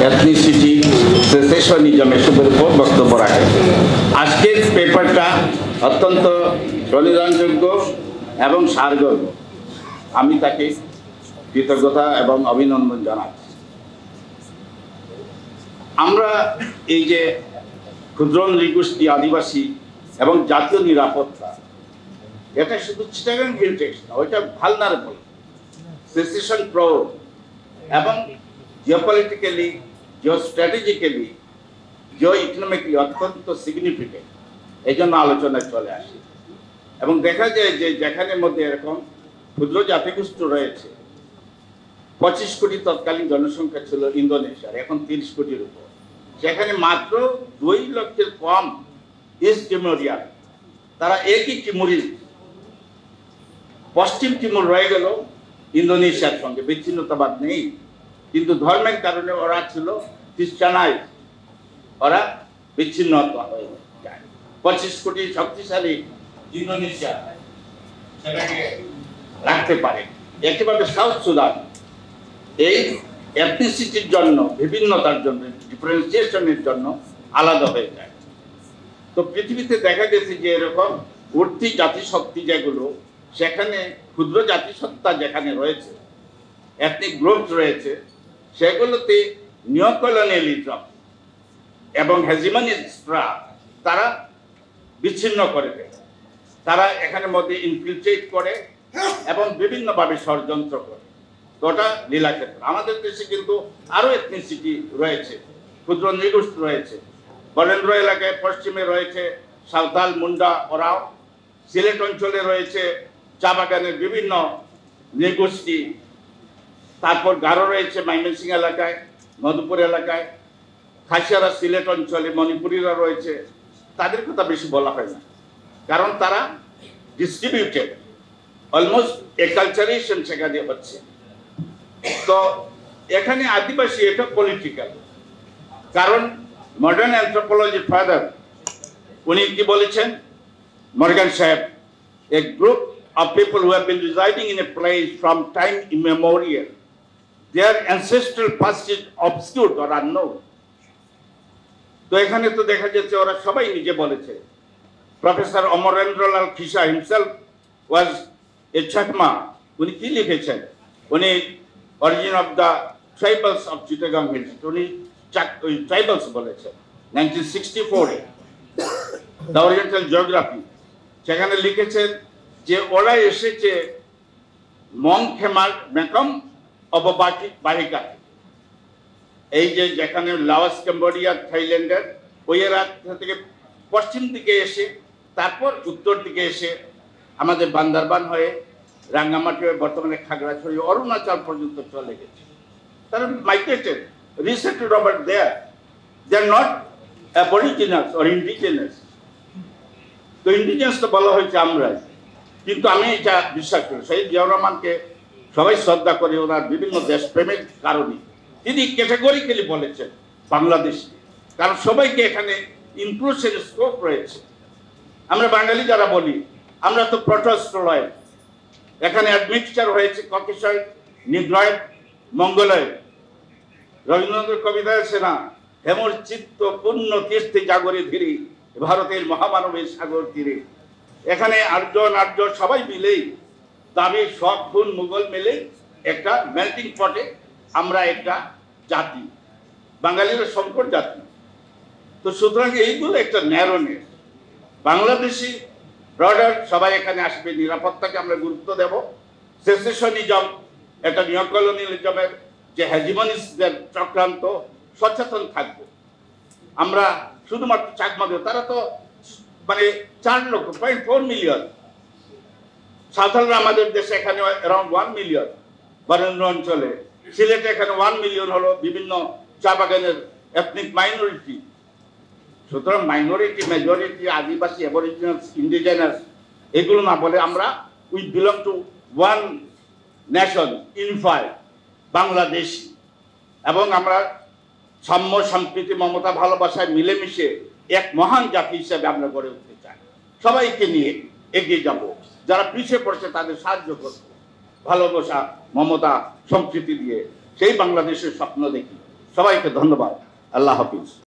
Ethnicity, সেসেশনিজম এসবের উপর বক্তব্য রাখে। আজকের পেপারটা অত্যন্ত প্রণিধানযোগ্য এবং সারগর্ভ। আমি তাকে কৃতজ্ঞতা এবং অভিনন্দন জানাচ্ছি। আমরা এই যে ক্ষুদ্র নৃগোষ্ঠী, আদিবাসী এবং জাতীয় নিরাপত্তা, এটা শুধু চিটাগাং হিল টেক্সট না, ওইটা ভালনারেবল, সেসেশন প্রোন এবং জিওপলিটিক্যালি, জিওস্ট্র্যাটেজিক্যালি, জিও ইকোনমিক্যালি অত্যন্ত সিগনিফিকেন্ট। এই জন্য আলোচনায় চলে আসে এবং দেখা যায় যে যেখানে মধ্যে এরকম ক্ষুদ্র জাতিগোষ্ঠী রয়েছে, 25 কোটি তৎকালীন জনসংখ্যা ছিল ইন্দোনেশিয়ার, এখন 30 কোটির উপর, সেখানে মাত্র 2 লক্ষের কম ইস্ট টিমোরিয়ান, তারা একই টিমুরি, পশ্চিম টিমুর রয়ে গেল ইন্দোনেশিয়ার সঙ্গে, বিচ্ছিন্নতাবাদ নেই, কিন্তু ধর্মের কারণে ওরা ছিল খ্রিস্টানাইজ, ওরা বিচ্ছিন্ন হয়ে যায়। 25 কোটি শক্তিশালী ইন্দোনেশিয়া সেটাকে রাখতে পারে। একইভাবে সাউথ সুদান এই এথনিসিটির জন্য, বিভিন্নতার জন্য, ডিফারেন্সিয়েশনের জন্য আলাদা হয়ে যায়। তো পৃথিবীতে দেখা গেছে যে এরকম উঠতি জাতিশক্তি যেগুলো, সেখানে ক্ষুদ্র জাতিসত্তা যেখানে রয়েছে, এথনিক গ্রুপ রয়েছে, সেগুলোতে নিওকলোনিয়ালিজম এবং হেজিমনিস্টরা তারা বিচ্ছিন্ন করে দেয়। তারা এখানে মধ্যে ইনফিলট্রেট করে এবং বিভিন্নভাবে ষড়যন্ত্র করে। ওটা লীলাক্ষেত্র। আমাদের দেশে কিন্তু আরো এথনিসিটি রয়েছে, ক্ষুদ্র নৃগোষ্ঠী রয়েছে। বরেন্দ্র এলাকায় পশ্চিমে রয়েছে সাঁওতাল, মুন্ডা, ওরাও। সিলেট অঞ্চলে রয়েছে চা বাগানের বিভিন্ন নৃগোষ্ঠী। তারপর গারো রয়েছে ময়মনসিংহ এলাকায়, মধুপুর এলাকায়। খাসিয়ারা সিলেট অঞ্চলে, মণিপুরীরা রয়েছে। তাদের কথা বেশি বলা হয় না, কারণ তারা ডিস্ট্রিবিউটেড, অলমোস্ট একালচারেশন সেখানে হচ্ছে। তো এখানে আদিবাসী, এটা পলিটিক্যাল, কারণ মডার্ন অ্যানথ্রোপোলজির ফাদার উনি কি বলেছেন, মর্গান সাহেব, a group of people who have been residing in a place from time immemorial, their ancestral past is obscure or unknown. তো এখানে তো দেখা যাচ্ছে ওরা সবাই নিজে বলেছে। Professor Amarendralal Khisa himself was a Chakma. উনি কি লিখেছেন, উনি origin of the tribals of Chittagong hills, উনি ট্রাইবালস বলেছেন 1964-এ দ্য ওরিয়েন্টাল জিওগ্রাফি। সেখানে লিখেছেন যে ওরা এসেছে মংখেমার মেকম অববাহিকা, এই যে যেখানে লাওস, কম্বোডিয়া, থাইল্যান্ডের ওই এলাকা থেকে পশ্চিম দিকে এসে, তারপর উত্তর দিকে এসে আমাদের বান্দারবান হয়ে, রাঙ্গামাটি হয়ে, বর্তমানে খাগড়াছড়ি, অরুণাচল পর্যন্ত চলে গেছে। তারা migrated, resettled over there. They are not aborigines or indigenous. তো ইন্ডিজিনাস তো বলা হয়েছে আমরাই, কিন্তু আমি এটা বিশ্বাস করি, শহীদ জিয়াউর রহমানকে সবাই শ্রদ্ধা করে ওনার বিভিন্ন দেশপ্রেমের কারণে তিনি ক্যাটাগরিক্যালি বলেছেন বাংলাদেশি, কারণ সবাইকে এখানে ইনক্লুশনের স্কোপ রয়েছে। আমরা বাঙালি যারা বলি, আমরা তো প্রোটোস্টলয়েড, এখানে অ্যাডমিক্সচার হয়েছে ককেশয়েড, নিগ্রয়েড, মঙ্গলয়েড। রবীন্দ্রনাথের কবিতা আছে না, হেমর চিত্ত পূর্ণ তীর্থে জাগরে ধীরে, ভারতের মহামানবের সাগর তীরে। এখানে আর্য নার্য সবাই মিলেই, দাবি সব খুন মুঘল মিলে একটা মেল্টিং পটে আমরা একটা জাতি, বাঙালিরা সংকট জাতি। তো সুতরাং এইগুলো একটা ন্যারোনেস। বাংলাদেশি ব্রডার সবাই এখানে আসবে, নিরাপত্তাকে আমরা গুরুত্ব দেব। সেসেশনিজম, এটা নিওকলোনিয়ালিজমের যে হেজিমনিস্টদের চক্রান্ত, সচেতন থাকবো আমরা। শুধুমাত্র চাকমাদের, তারা তো মানে 4 লক্ষ, 0.4 মিলিয়ন। সাঁওতালরা আমাদের দেশে এখানে অ্যারাউন্ড 1 মিলিয়ন, বরেন্দ্র অঞ্চলে। সিলেটে এখানে 1 মিলিয়ন হলো বিভিন্ন চা বাগানের এথনিক মাইনরিটি। সুতরাং মাইনরিটি, মেজরিটি, আদিবাসী, অ্যাবরিজিনালস, ইন্ডিজেনাস, এগুলো না বলে আমরা we belong to one nation, unified Bangladesh. এবং আমরা সাম্য, সম্প্রীতি, মমতা, ভালোবাসায় মিলেমিশে এক মহান জাতি হিসেবে আমরা গড়ে উঠতে চাই। সবাইকে নিয়ে এগিয়ে যাব, যারা পিছিয়ে পড়ছে তাদের সাহায্য করব, ভালোবাসা, মমতা, সম্প্রীতি দিয়ে সেই বাংলাদেশের স্বপ্ন দেখি। সবাইকে ধন্যবাদ। আল্লাহ হাফিজ।